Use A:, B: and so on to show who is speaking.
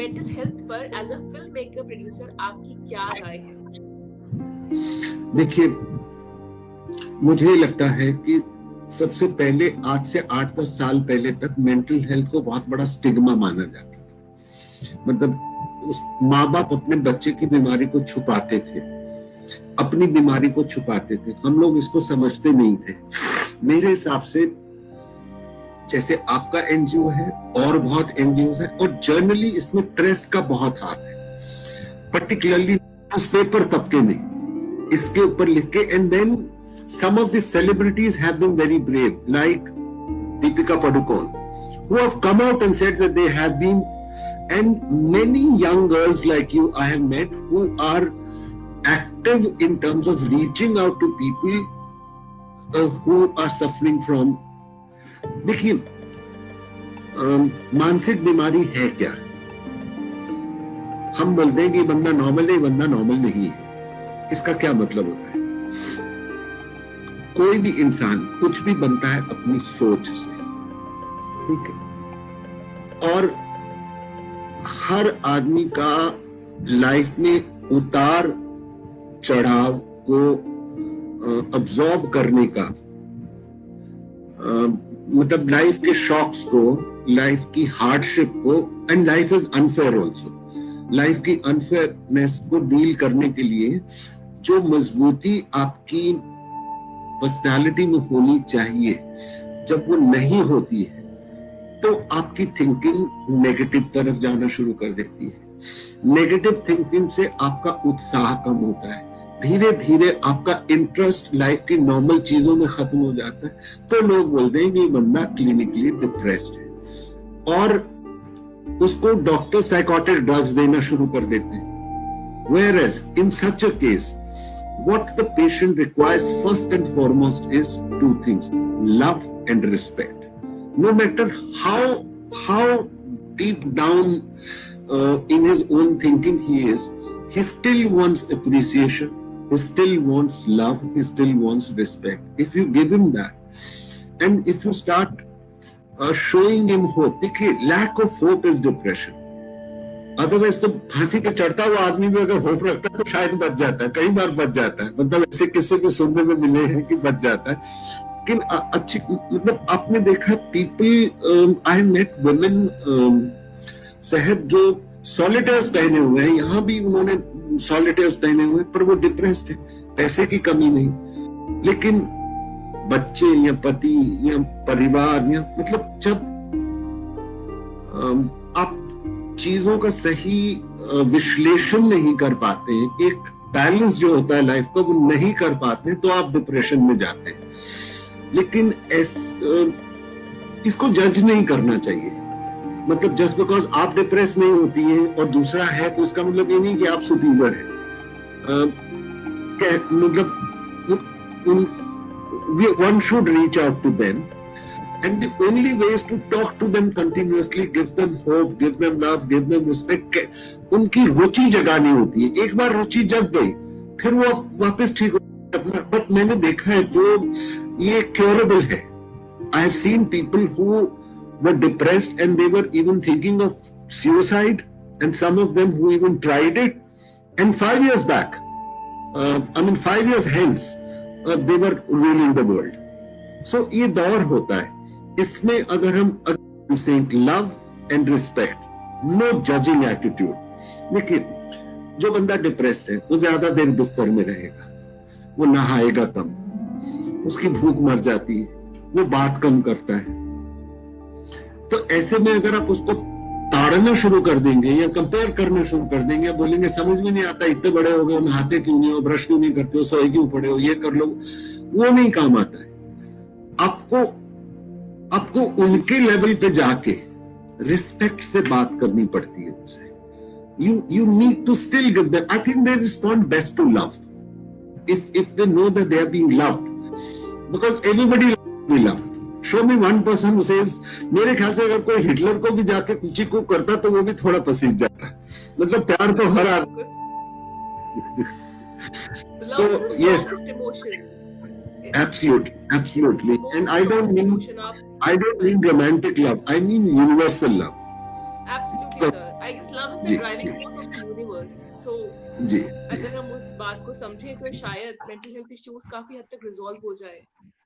A: Mental health पर as a film maker producer आपकी क्या राय है?
B: देखिए, मुझे लगता है कि सबसे पहले आज से 8-10 साल पहले तक मेंटल हेल्थ को बहुत बड़ा स्टिग्मा माना जाता था। मतलब उस माँ बाप अपने बच्चे की बीमारी को छुपाते थे, अपनी बीमारी को छुपाते थे, हम लोग इसको समझते नहीं थे। मेरे हिसाब से जैसे आपका एनजीओ है और बहुत एनजीओ है, और जनरली इसमें प्रेस का बहुत हाथ है, पर्टिकुलरली न्यूज़पेपर तबके में इसके ऊपर लिख के। And then some of the celebrities have been very brave, like Deepika Padukone, who have come out and said that they have been, and many young girls like you I have met who are active in terms of reaching out to people who are suffering from. देखिए, मानसिक बीमारी है क्या? हम बोलते हैं कि बंदा नॉर्मल है, बंदा नॉर्मल नहीं है। इसका क्या मतलब होता है? कोई भी इंसान कुछ भी बनता है अपनी सोच से, ठीक है? और हर आदमी का लाइफ में उतार चढ़ाव को अब्सॉर्ब करने का, मतलब लाइफ के शॉक्स को, लाइफ की हार्डशिप को, and life is unfair also, life की अनफेयरनेस को डील करने के लिए जो मजबूती आपकी पर्सनालिटी में होनी चाहिए, जब वो नहीं होती है तो आपकी थिंकिंग नेगेटिव तरफ जाना शुरू कर देती है। नेगेटिव थिंकिंग से आपका उत्साह कम होता है, धीरे धीरे आपका इंटरेस्ट लाइफ की नॉर्मल चीजों में खत्म हो जाता है, तो लोग बोलते हैं कि बंदा क्लिनिकली डिप्रेस्ड है, और उसको डॉक्टर साइकोटिक ड्रग्स देना शुरू कर देते हैं। Whereas in such a case, what the patient requires first and foremost is two things: love and respect. No matter how deep down in his own thinking he is, he still wants appreciation, he still wants love, he still wants respect. If you give him that, and if you start showing him hope, देखिए, lack of hope is depression. Otherwise तो फांसी पे चढ़ता हुआ आदमी भी अगर hope रखता है तो शायद बच जाता है, कई बार बच जाता है, मतलब ऐसे किस्से भी सुनने में मिले हैं कि बच जाता है। लेकिन अच्छी, मतलब आपने देखा पीपल, आई मेट वुमेन साहब जो सॉलिटेयर्स पहने हुए हैं, यहाँ भी उन्होंने सॉलिटेयर्स पहने हुए हैं, पर वो डिप्रेस्ड है, पैसे की कमी नहीं, लेकिन बच्चे या पति या परिवार, या मतलब जब आप चीजों का सही विश्लेषण नहीं कर पाते हैं, एक बैलेंस जो होता है लाइफ का वो नहीं कर पाते हैं, तो आप डिप्रेशन में जाते हैं। लेकिन इसको जज नहीं करना चाहिए, मतलब जस्ट बिकॉज आप डिप्रेस नहीं होती है और दूसरा है तो इसका मतलब ये नहीं कि आप सुपीरियर है। मतलब one should reach out to them, and the only way is to talk to them continuously, give them hope, give them love, give them respect. उनकी रुचि जगानी होती है, एक बार रुचि जग गई फिर वो वापस ठीक हो जाता है। बट मैंने देखा है जो ये क्योरेबल है। I have seen people who were depressed and they were even thinking of suicide, and some of them who even tried it, and 5 years back, 5 years hence, they were ruling the world. So ये दौर होता है, इसमें अगर हम saying love and respect, no judging attitude. देखिए, जो बंदा डिप्रेस्ड है वो ज्यादा देर बिस्तर में रहेगा, वो नहाएगा कम, उसकी भूख मर जाती है, वो बात कम करता है। तो ऐसे में अगर आप उसको ताड़ना शुरू कर देंगे या कंपेयर करना शुरू कर देंगे, या बोलेंगे समझ में नहीं आता, इतने बड़े हो गए, नहाते क्यों नहीं हो, ब्रश क्यों नहीं करते हो, सोए क्यों पड़े हो, ये कर लो, वो नहीं काम आता है। आपको उनके लेवल पे जाके रिस्पेक्ट से बात करनी पड़ती है उनसे। You need to still give them. I think they respond best to love. If they know that they are being loved, because everybody loves to be loved. Show me one person who says, मेरे ख्याल से अगर कोई Hitler को भी जाके कुछ को करता तो वो भी थोड़ा पसीज जाता। मतलब प्यार तो हर आदमी। So yes, absolutely. And I don't mean romantic love. I mean universal love.
A: Absolutely, sir. I guess love is the
B: जी
A: driving force of the universe. So
B: ji
A: अगर हम उस बात को समझें तो शायद मेंटल हेल्थ इश्यूज काफी हद तक रिजॉल्व हो जाए.